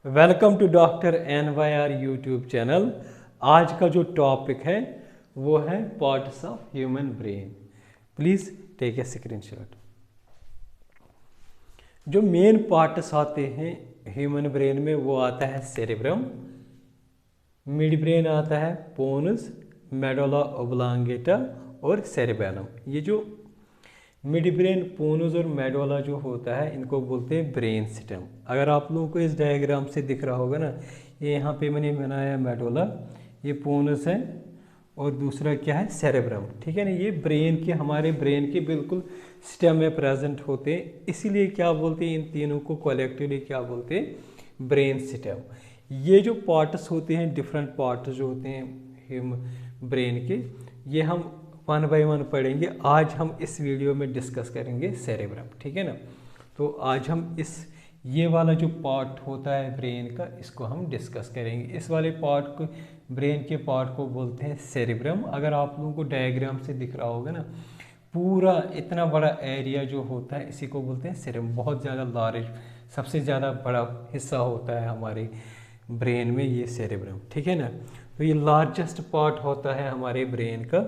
Welcome to doctor NYR YouTube channel. आज का जो टॉपिक है वो है parts of human brain. Please take a screenshot. जो मेन पार्ट्स आते हैं ह्यूमन ब्रेन में वो आता है सेरेब्रम, मिड ब्रेन आता है पोन्स, मेडुला ओब्लांगेटा और सेरेबेलम। ये जो मिड ब्रेन, पोन्स और मेडुला जो होता है इनको बोलते हैं ब्रेन स्टेम। अगर आप लोगों को इस डायग्राम से दिख रहा होगा ना, ये यहाँ पे मैंने बनाया मेडुला, ये पोन्स है और दूसरा क्या है सेरेब्रम। ठीक है ना, ये ब्रेन के, हमारे ब्रेन के बिल्कुल स्टेम में प्रेजेंट होते हैं, इसीलिए क्या बोलते हैं इन तीनों को कलेक्टिवली क्या बोलते हैं, ब्रेन स्टेम। ये जो पार्ट्स होते हैं, डिफरेंट पार्ट्स जो होते हैं ब्रेन के, ये हम वन बाय वन पढ़ेंगे। आज हम इस वीडियो में डिस्कस करेंगे सेरेब्रम। ठीक है ना, तो आज हम ये वाला जो पार्ट होता है ब्रेन का, इसको हम डिस्कस करेंगे। इस वाले पार्ट को, ब्रेन के पार्ट को बोलते हैं सेरेब्रम। अगर आप लोगों को डायग्राम से दिख रहा होगा ना, पूरा इतना बड़ा एरिया जो होता है इसी को बोलते हैं सेरेब्रम। बहुत ज़्यादा लार्ज, सबसे ज़्यादा बड़ा हिस्सा होता है हमारे ब्रेन में ये सेरेब्रम। ठीक है ना, तो ये लार्जेस्ट पार्ट होता है हमारे ब्रेन का।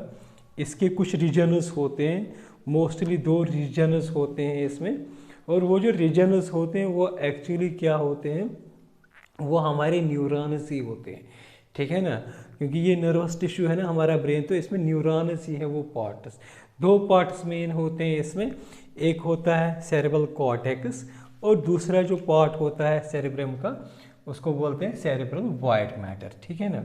इसके कुछ रीजन्स होते हैं, मोस्टली 2 रीजन्स होते हैं इसमें, और वो जो रीजन्स होते हैं वो एक्चुअली क्या होते हैं, वो हमारे न्यूरॉन्स ही होते हैं। ठीक है ना, क्योंकि ये नर्वस टिश्यू है ना हमारा ब्रेन, तो इसमें न्यूरॉन्स ही है वो पार्ट्स। 2 पार्ट्स मेन होते हैं इसमें, एक होता है सेरेब्रल कॉर्टेक्स और दूसरा जो पार्ट होता है सेरेब्रम का उसको बोलते हैं सेरेब्रल व्हाइट मैटर। ठीक है ना,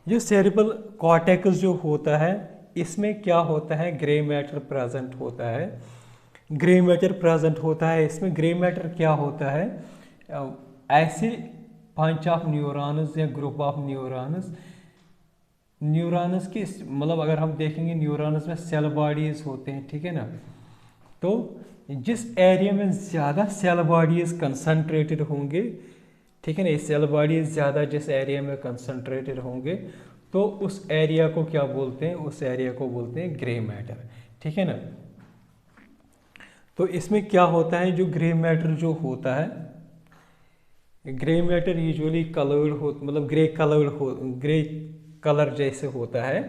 जो सेरेब्रल कॉर्टेक्स जो होता है इसमें क्या होता है, ग्रे मैटर प्रेजेंट होता है। ग्रे मैटर प्रेजेंट होता है इसमें। ग्रे मैटर क्या होता है, ऐसे बंच ऑफ न्यूरॉन्स या ग्रुप ऑफ न्यूरॉन्स की, मतलब अगर हम देखेंगे न्यूरॉन्स में सेल बॉडीज होते हैं। ठीक है ना, तो जिस एरिया में ज़्यादा सेल बॉडीज कंसंट्रेटेड होंगे, ठीक है ना, ये सेल बॉडीज ज़्यादा जिस एरिया में कंसंट्रेटेड होंगे तो उस एरिया को क्या बोलते हैं, उस एरिया को बोलते हैं ग्रे मैटर। ठीक है ना, तो इसमें क्या होता है, जो ग्रे मैटर जो होता है, ग्रे मैटर यूजुअली कलर्ड हो, मतलब ग्रे कलर जैसे होता है,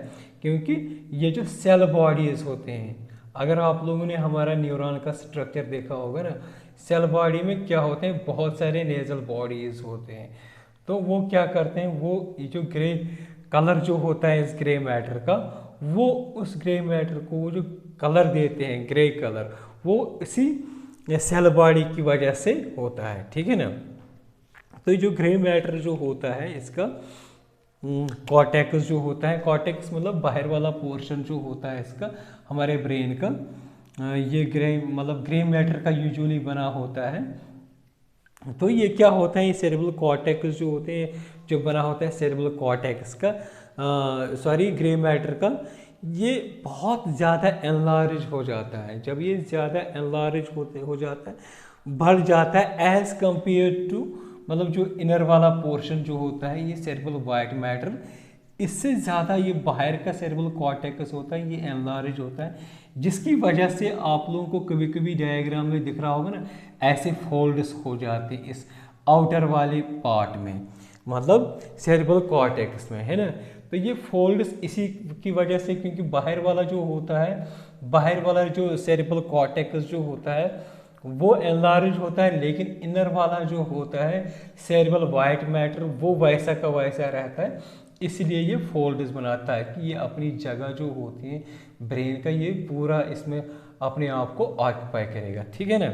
क्योंकि ये जो सेल बॉडीज होते हैं, अगर आप लोगों ने हमारा न्यूरॉन का स्ट्रक्चर देखा होगा ना, सेल बॉडी में क्या होते हैं, बहुत सारे नेजल बॉडीज होते हैं। तो वो क्या करते हैं, वो ये जो ग्रे कलर जो होता है इस ग्रे मैटर का, वो उस ग्रे मैटर को वो जो कलर देते हैं ग्रे कलर, वो इसी सेल बॉडी की वजह से होता है। ठीक है ना, तो जो ग्रे मैटर जो होता है इसका कॉर्टेक्स जो होता है, कॉर्टेक्स मतलब बाहर वाला पोर्शन जो होता है इसका, हमारे ब्रेन का, ये ग्रे मैटर का यूजुअली बना होता है। तो ये क्या होता है, ये सेरेब्रल कॉर्टेक्स जो होते हैं, जो बना होता है सेरेब्रल कॉर्टेक्स का, ग्रे मैटर का, ये बहुत ज़्यादा एनलार्ज हो जाता है। जब ये ज़्यादा एनलार्ज हो जाता है, बढ़ जाता है एज कंपेयर टू, मतलब जो इनर वाला पोर्शन जो होता है ये सेरेब्रल व्हाइट मैटर, इससे ज़्यादा ये बाहर का सेरेब्रल कॉर्टेक्स होता है, ये एनलार्ज होता है, जिसकी वजह से आप लोगों को कभी कभी डायग्राम में दिख रहा होगा ना, ऐसे फोल्ड्स हो जाते हैं इस आउटर वाले पार्ट में, मतलब सेरेब्रल कॉर्टेक्स में, है ना। तो ये फोल्ड्स इसी की वजह से, क्योंकि बाहर वाला जो होता है, बाहर वाला जो सेरेब्रल कॉर्टेक्स जो होता है वो एनलार्ज होता है, लेकिन इनर वाला जो होता है सेरेब्रल व्हाइट मैटर वो वैसा का वैसा रहता है, इसलिए ये फोल्ड्स बनाता है कि ये अपनी जगह जो होती है ब्रेन का, ये पूरा इसमें अपने आप को ऑक्यूपाई करेगा। ठीक है ना,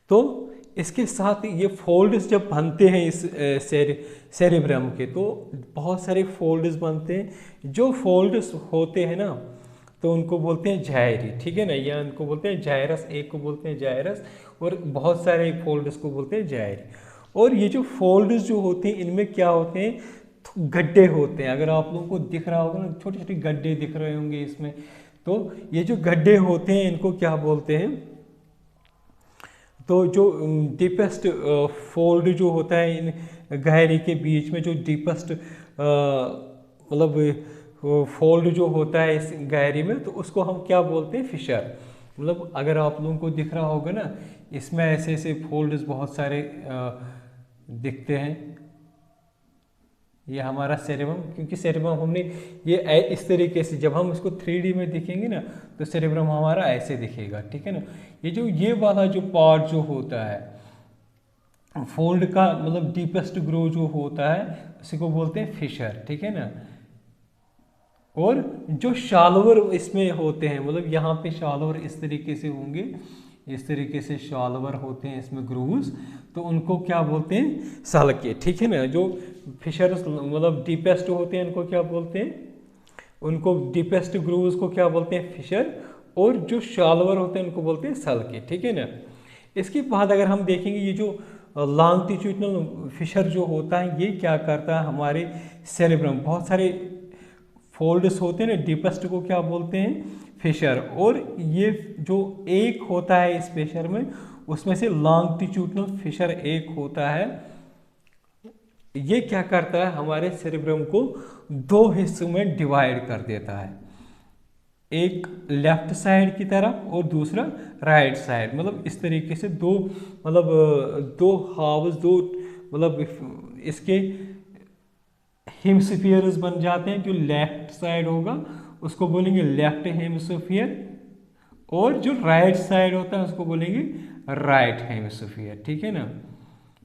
तो इसके साथ ये फोल्ड्स जब बनते हैं इस सेरेब्रम के, तो बहुत सारे फोल्ड्स बनते हैं। जो फोल्ड्स होते हैं ना, तो उनको बोलते हैं जायरी। ठीक है ना, या उनको बोलते हैं जायरस, एक को बोलते हैं जायरस और बहुत सारे फोल्ड्स को बोलते हैं जायरी। और ये जो फोल्ड्स जो होते हैं इनमें क्या होते हैं, गड्ढे होते हैं। अगर आप लोगों को दिख रहा होगा ना, छोटे छोटे गड्ढे दिख रहे होंगे इसमें, तो ये जो गड्ढे होते हैं इनको क्या बोलते हैं, तो जो डीपेस्ट फोल्ड जो होता है इन गहरी के बीच में, जो डीपेस्ट मतलब फोल्ड जो होता है इस गहरी में, तो उसको हम क्या बोलते हैं, फिशर। मतलब अगर आप लोगों को दिख रहा होगा ना, इसमें ऐसे ऐसे फोल्ड्स बहुत सारे दिखते हैं। ये हमारा सेरेब्रम, क्योंकि सेरेब्रम हमने ये इस तरीके से, जब हम इसको 3D में दिखेंगे ना तो सेरेब्रम हमारा ऐसे दिखेगा, ठीक है ना। ये वाला जो पार्ट जो होता है फोल्ड का, मतलब डीपेस्ट ग्रो जो होता है उसी को बोलते हैं फिशर, ठीक है ना। और जो शालोवर इसमें होते हैं, मतलब यहाँ पे शालोवर इस तरीके से होंगे, इस तरीके से शालोवर होते हैं इसमें ग्रूव्स, तो उनको क्या बोलते हैं, सालके, ठीक है ना। जो फिशर्स मतलब डीपेस्ट होते हैं उनको क्या बोलते हैं, उनको डीपेस्ट ग्रूव्स को क्या बोलते हैं, फिशर, और जो शालोवर होते हैं उनको बोलते हैं सालके, ठीक है ना। इसके बाद अगर हम देखेंगे ये जो लॉन्गिट्यूडिनल फिशर जो होता है ये क्या करता है, हमारे सेरेब्रम बहुत सारे फोल्ड्स होते हैं ना, डीपेस्ट को क्या बोलते हैं, फिशर, और ये जो एक होता है इस फिशर में, उसमें से लॉन्गिट्यूडिनल फिशर एक होता है, ये क्या करता है, हमारे सेरेब्रम को दो हिस्सों में डिवाइड कर देता है, एक लेफ्ट साइड की तरफ और दूसरा राइट साइड। मतलब इस तरीके से दो, मतलब दो हाउस, दो मतलब इसके हेमस्फीयर्स बन जाते हैं। जो लेफ्ट साइड होगा उसको बोलेंगे लेफ्ट हेमस्फीयर, और जो राइट साइड होता है उसको बोलेंगे राइट हेमस्फीयर, ठीक है ना।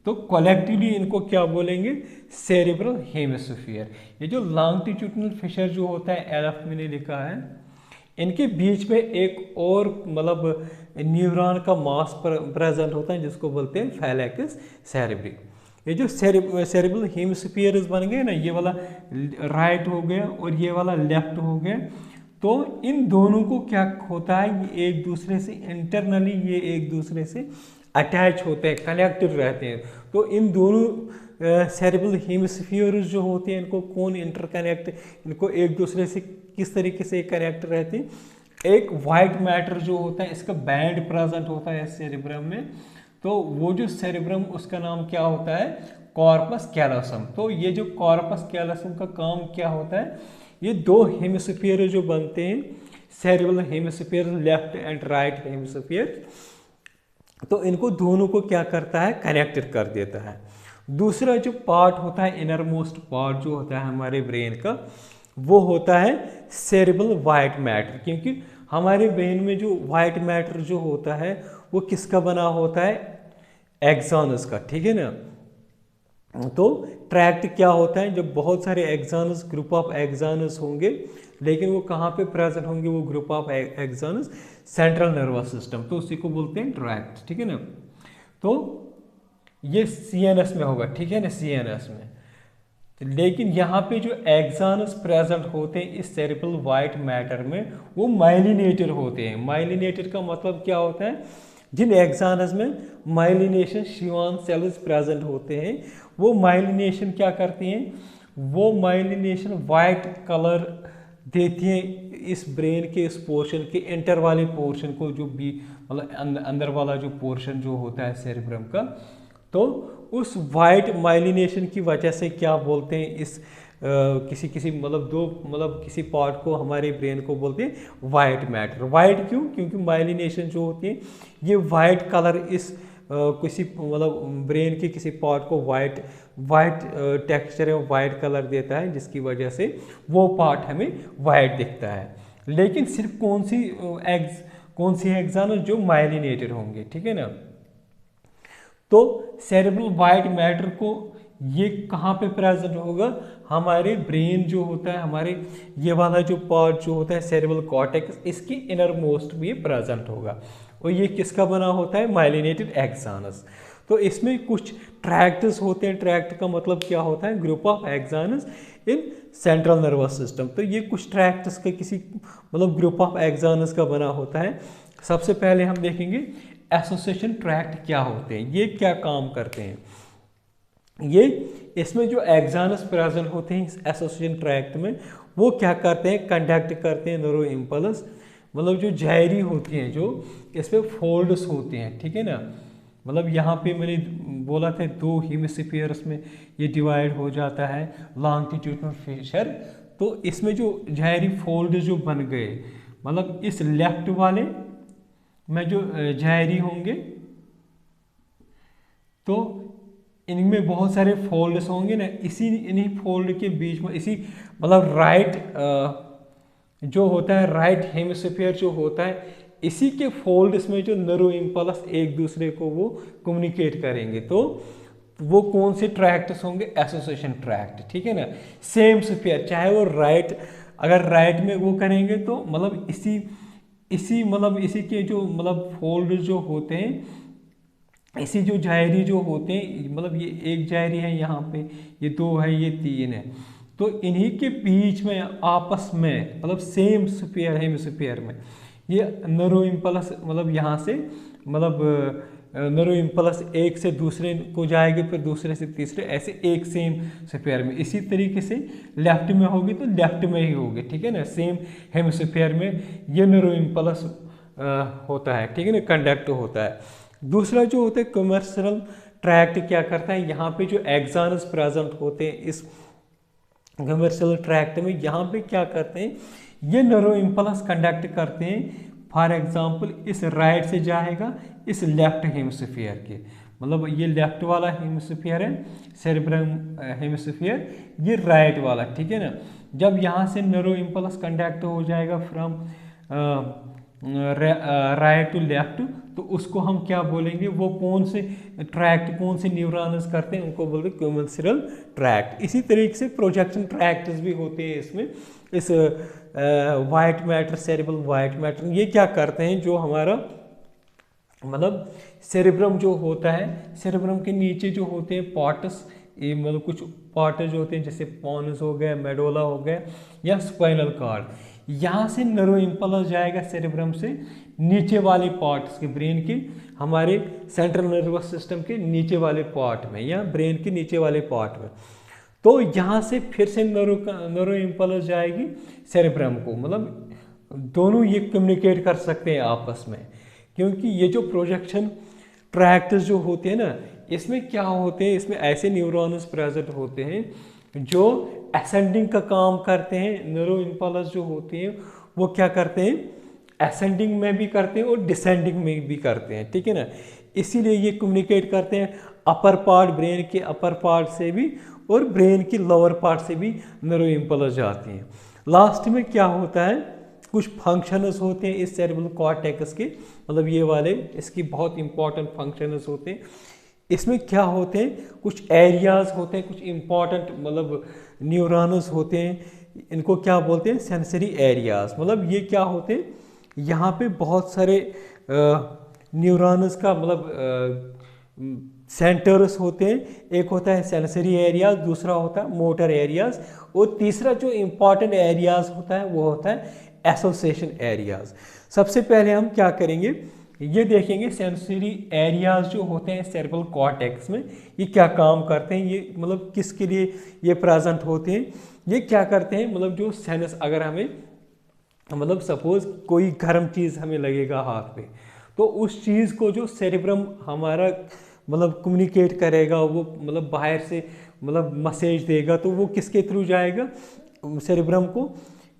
तो कलेक्टिवली इनको क्या बोलेंगे, सेरेब्रल हेमस्फीयर। ये जो लॉन्गिट्यूडिनल फिशर जो होता है, एलएफ मैंने लिखा है, इनके बीच में एक और मतलब न्यूरॉन का मास प्रेजेंट होता है जिसको बोलते हैं फैलेक्स सेरेब्री। ये जो सेरेब्रल हेमस्फीयर्स बन गए ना, ये वाला राइट हो गया और ये वाला लेफ्ट हो गया, तो इन दोनों को क्या होता है, ये एक दूसरे से इंटरनली ये एक दूसरे से अटैच होते हैं, कनेक्टेड रहते हैं। तो इन दोनों सेरेब्रल हेमस्फीयर्स जो होते हैं इनको कौन इंटरकनेक्ट, इनको एक दूसरे से किस तरीके से कनेक्ट रहते हैं, एक वाइट मैटर जो होता है इसका बैंड प्रेजेंट होता है सेरेब्रम में, तो वो जो सेरेब्रम उसका नाम क्या होता है, कॉर्पस कैलोसम। तो ये जो कॉर्पस कैलोसम का काम क्या होता है, ये दो हेमस्फीयर जो बनते हैं, cerebral hemisphere left and right hemisphere, तो इनको दोनों को क्या करता है, कनेक्टेड कर देता है। दूसरा जो पार्ट होता है, इनर मोस्ट पार्ट जो होता है हमारे ब्रेन का, वो होता है सेरेब्रल वाइट मैटर, क्योंकि हमारे ब्रेन में जो वाइट मैटर जो होता है वो किसका बना होता है, एक्सॉनस का, ठीक है ना। तो ट्रैक्ट क्या होता है, जब बहुत सारे एक्सॉनस, ग्रुप ऑफ एक्सॉनस होंगे, लेकिन वो कहाँ पे प्रेजेंट होंगे, वो group of axons central nervous system, तो उसी को बोलते हैं ट्रैक्ट, ठीक है ना। तो ये सीएनएस में होगा, ठीक है ना, सीएनएस में। लेकिन यहाँ पे जो एक्सॉनस प्रेजेंट होते हैं इस सेरेब्रल वाइट मैटर में, वो माइलिनेटेड होते हैं। माइलिनेटेड का मतलब क्या होता है, जिन एक्सॉनस में माइलिनेशन शिवान सेल्स प्रेजेंट होते हैं, वो माइलिनेशन क्या करती हैं, वो माइलिनेशन वाइट कलर देती हैं इस ब्रेन के इस पोर्शन के इंटर वाले पोर्शन को, जो भी मतलब अंदर वाला जो पोर्शन जो होता है सेरेब्रम का, तो उस वाइट माइलिनेशन की वजह से क्या बोलते हैं, इस किसी मतलब दो मतलब किसी पार्ट को हमारे ब्रेन को बोलते हैं वाइट मैटर। वाइट क्यों, क्योंकि माइलिनेशन जो होती है ये वाइट कलर इस किसी मतलब ब्रेन के किसी पार्ट को वाइट टेक्सचर या वाइट कलर देता है, जिसकी वजह से वो पार्ट हमें वाइट दिखता है। लेकिन सिर्फ कौन सी एक्सॉन जो माइलिनेटेड होंगे, ठीक है ना। तो सेरेब्रल वाइट मैटर को ये कहाँ पे प्रेजेंट होगा, हमारे ब्रेन जो होता है, हमारे ये वाला जो पार्ट जो होता है सेरेब्रल कॉर्टेक्स, इसकी इनर मोस्ट में प्रेजेंट होगा, और ये किसका बना होता है, माइलिनेटेड एक्सॉनस। तो इसमें कुछ ट्रैक्ट्स होते हैं, ट्रैक्ट का मतलब क्या होता है, group of axons in central nervous system. तो ये कुछ ट्रैक्ट्स के किसी मतलब ग्रुप ऑफ एक्सॉनस का बना होता है। सबसे पहले हम देखेंगे एसोसिएशन ट्रैक्ट क्या होते हैं, ये क्या काम करते हैं। ये इसमें जो एक्सॉनस प्रेजेंट होते हैं इस एसोसिएशन ट्रैक्ट में, वो क्या करते हैं, कंडक्ट करते हैं न्यूरो इम्पल्स, मतलब जो जायरी होती हैं, जो इसमें फोल्ड्स होते हैं, ठीक है ना। मतलब यहाँ पे मैंने बोला था दो हेमिस्फीयर्स में ये डिवाइड हो जाता है लॉन्गिट्यूडिनल फिशर, तो इसमें जो जायरी फोल्ड जो बन गए, मतलब इस लेफ्ट वाले में जो जायरी होंगे, तो इनमें बहुत सारे फोल्ड्स होंगे ना, इसी इन्हीं फोल्ड के बीच में इसी मतलब राइट जो होता है राइट हेमिस्फीयर जो होता है, इसी के फोल्ड्स में जो नर्व इम्पल्स एक दूसरे को वो कम्युनिकेट करेंगे। तो वो कौन से ट्रैक्ट्स होंगे? एसोसिएशन ट्रैक्ट, ठीक है ना। सेम स्फीयर, चाहे वो राइट, अगर राइट में वो करेंगे तो मतलब इसी इसी मतलब इसी के जो मतलब फोल्ड जो होते हैं, इसी जो जायरी जो होते हैं, मतलब ये एक जायरी है यहाँ पे, ये दो है, ये तीन है, तो इन्हीं के बीच में आपस में मतलब सेम स्फीयर हेमिस्फीयर में ये नर्व इम्पल्स मतलब यहाँ से मतलब नर्व इम्पल्स एक से दूसरे को जाएगी, फिर दूसरे से तीसरे, ऐसे एक सेम स्फीयर में। इसी तरीके से लेफ्ट में होगी तो लेफ्ट में ही होगी, ठीक है ना, सेम हेमिस्फीयर में ये नर्व इम्पल्स होता है, ठीक है ना, कंडक्ट होता है। दूसरा जो होता है कमर्शियल ट्रैक्ट क्या करता है, यहाँ पे जो एक्सॉन्स प्रेजेंट होते हैं इस कमर्शियल ट्रैक्ट में, यहाँ पे क्या करते हैं, ये नर्व इम्पल्स कंडक्ट करते हैं। फॉर एग्जांपल इस राइट से जाएगा इस लेफ्ट हेमिस्फीयर के, मतलब ये लेफ्ट वाला हेमिस्फीयर है सेरेब्रम हेमिस्फीयर, ये राइट वाला, ठीक है ना। जब यहाँ से नर्व इम्पल्स कंडक्ट हो जाएगा फ्रॉम राइट टू लेफ्ट, तो उसको हम क्या बोलेंगे, वो कौन से ट्रैक्ट, कौन से न्यूरॉन्स करते हैं, उनको बोलते हैं कमर्शियल ट्रैक्ट। इसी तरीके से प्रोजेक्शन ट्रैक्ट्स भी होते हैं इसमें। इस white matter, cerebral white matter, ये क्या करते हैं, जो हमारा मतलब सेरेब्रम जो होता है, सेरेब्रम के नीचे जो होते हैं पार्ट्स, ये मतलब कुछ पार्ट्स जो होते हैं जैसे पॉन्स हो गया, मेडोला हो गया या स्पाइनल कॉर्ड, यहाँ से नर्व इम्पल्स जाएगा सेरेब्रम से नीचे वाले पार्ट्स के, ब्रेन के, हमारे सेंट्रल नर्वस सिस्टम के नीचे वाले पार्ट में या ब्रेन के नीचे वाले पार्ट में। तो यहाँ से फिर से नर्व इम्पल्स जाएगी सेरेब्रम को, मतलब दोनों ये कम्युनिकेट कर सकते हैं आपस में, क्योंकि ये जो प्रोजेक्शन ट्रैक्ट्स जो होते हैं ना, इसमें क्या होते हैं, इसमें ऐसे न्यूरॉन्स प्रेजेंट होते हैं जो असेंडिंग का काम करते हैं। नर्व इम्पल्स जो होते हैं वो क्या करते हैं, असेंडिंग में भी करते हैं और डिसेंडिंग में भी करते हैं, ठीक है ना। इसीलिए ये कम्युनिकेट करते हैं अपर पार्ट, ब्रेन के अपर पार्ट से भी और ब्रेन की लोअर पार्ट से भी नर्व इम्पल्स जाती हैं। लास्ट में क्या होता है, कुछ फंक्शंस होते हैं इस सेरेब्रल कॉर्टेक्स के, मतलब ये वाले इसकी बहुत इंपॉर्टेंट फंक्शंस होते हैं। इसमें क्या होते हैं, कुछ एरियाज होते हैं, कुछ इंपॉर्टेंट मतलब न्यूरॉन्स होते हैं, इनको क्या बोलते हैं, सेंसरी एरियाज। मतलब ये क्या होते हैं, यहाँ पे बहुत सारे न्यूरॉन्स का मतलब सेंटर्स होते हैं। एक होता है सेंसरी एरियाज, दूसरा होता है मोटर एरियाज, और तीसरा जो इंपॉर्टेंट एरियाज होता है वो होता है एसोसिएशन एरियाज। सबसे पहले हम क्या करेंगे, ये देखेंगे सेंसरी एरियाज जो होते हैं सेरेब्रल कॉर्टेक्स में, ये क्या काम करते हैं, ये मतलब किसके लिए ये प्रेजेंट होते हैं। ये क्या करते हैं, मतलब जो सेंस, अगर हमें मतलब सपोज कोई गर्म चीज़ हमें लगेगा हाथ पे, तो उस चीज़ को जो सेरेब्रम हमारा मतलब कम्युनिकेट करेगा, वो मतलब बाहर से मतलब मैसेज देगा, तो वो किसके थ्रू जाएगा, सेरेब्रम को।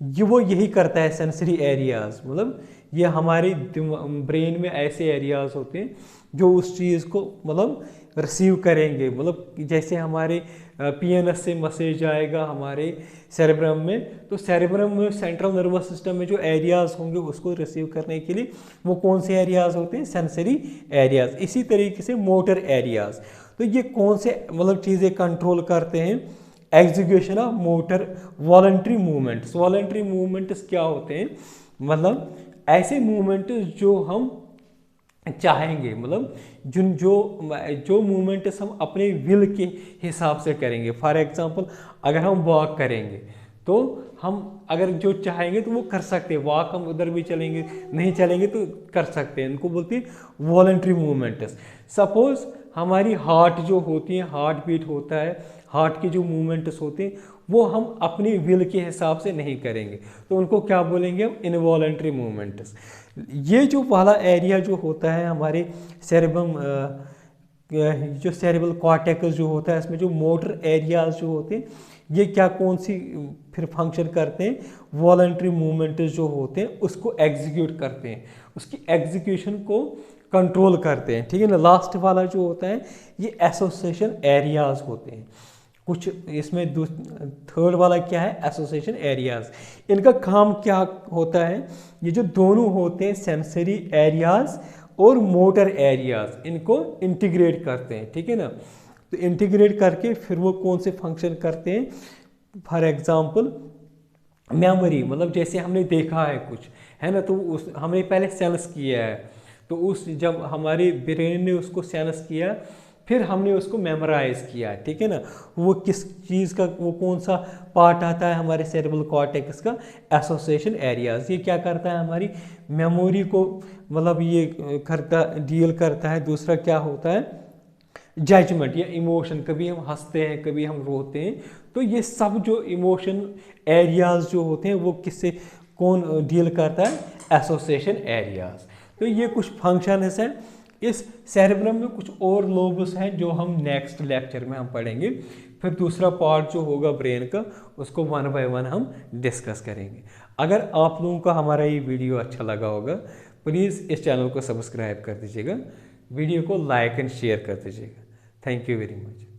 ये वो यही करता है सेंसरी एरियाज, मतलब ये हमारे ब्रेन में ऐसे एरियाज होते हैं जो उस चीज़ को मतलब रिसीव करेंगे, मतलब जैसे हमारे पीएनएस से मैसेज आएगा हमारे सेरेब्रम में, तो सेरेब्रम में सेंट्रल नर्वस सिस्टम में जो एरियाज होंगे उसको रिसीव करने के लिए वो कौन से एरियाज होते हैं, सेंसरी एरियाज। इसी तरीके से मोटर एरियाज, तो ये कौन से मतलब चीज़ें कंट्रोल करते हैं, execution of motor voluntary movements. Voluntary movements क्या होते हैं, मतलब ऐसे मूवमेंट्स जो हम चाहेंगे, मतलब जिन जो मूवमेंट्स हम अपने विल के हिसाब से करेंगे। फॉर एग्जांपल अगर हम वॉक करेंगे तो हम अगर जो चाहेंगे तो वो कर सकते हैं, वॉक हम उधर भी चलेंगे, नहीं चलेंगे तो कर सकते हैं, इनको बोलते हैं वॉलंटरी मूवमेंट्स। सपोज हमारी हार्ट जो होती है, हार्ट बीट होता है, हार्ट के जो मूवमेंट्स होते हैं वो हम अपनी विल के हिसाब से नहीं करेंगे, तो उनको क्या बोलेंगे हम, इनवॉलंटरी मूवमेंट्स। ये जो वाला एरिया जो होता है हमारे सेरेब्रम जो सेरेब्रल कॉर्टेक्स जो होता है, इसमें जो मोटर एरियाज जो होते हैं ये क्या कौन सी फिर फंक्शन करते हैं, वॉलंटरी मूवमेंट्स जो होते हैं उसको एग्जीक्यूट करते हैं, उसकी एग्जीक्यूशन को कंट्रोल करते हैं, ठीक है ना। लास्ट वाला जो होता है ये एसोसिएशन एरियाज होते हैं। कुछ इसमें थर्ड वाला क्या है, एसोसिएशन एरियाज। इनका काम क्या होता है, ये जो दोनों होते हैं सेंसरी एरियाज और मोटर एरियाज, इनको इंटीग्रेट करते हैं, ठीक है ना। तो इंटीग्रेट करके फिर वो कौन से फंक्शन करते हैं, फॉर एग्जांपल मेमोरी, मतलब जैसे हमने देखा है कुछ, है ना, तो उस हमने पहले सेंस किया है, तो उस जब हमारे ब्रेन ने उसको सेंस किया फिर हमने उसको मेमोराइज किया, ठीक है ना। वो किस चीज़ का, वो कौन सा पार्ट आता है हमारे सेरेब्रल कॉर्टेक्स का, एसोसिएशन एरियाज। ये क्या करता है, हमारी मेमोरी को मतलब ये करता डील करता है। दूसरा क्या होता है, जजमेंट या इमोशन, कभी हम हंसते हैं कभी हम रोते हैं, तो ये सब जो इमोशन एरियाज जो होते हैं वो किससे कौन डील करता है, एसोसिएशन एरियाज। तो ये कुछ फंक्शंस हैं इस सेरेब्रम में। कुछ और लोब्स हैं जो हम नेक्स्ट लेक्चर में हम पढ़ेंगे। फिर दूसरा पार्ट जो होगा ब्रेन का, उसको वन बाय वन हम डिस्कस करेंगे। अगर आप लोगों को हमारा ये वीडियो अच्छा लगा होगा, प्लीज़ इस चैनल को सब्सक्राइब कर दीजिएगा, वीडियो को लाइक एंड शेयर कर दीजिएगा। Thank you very much.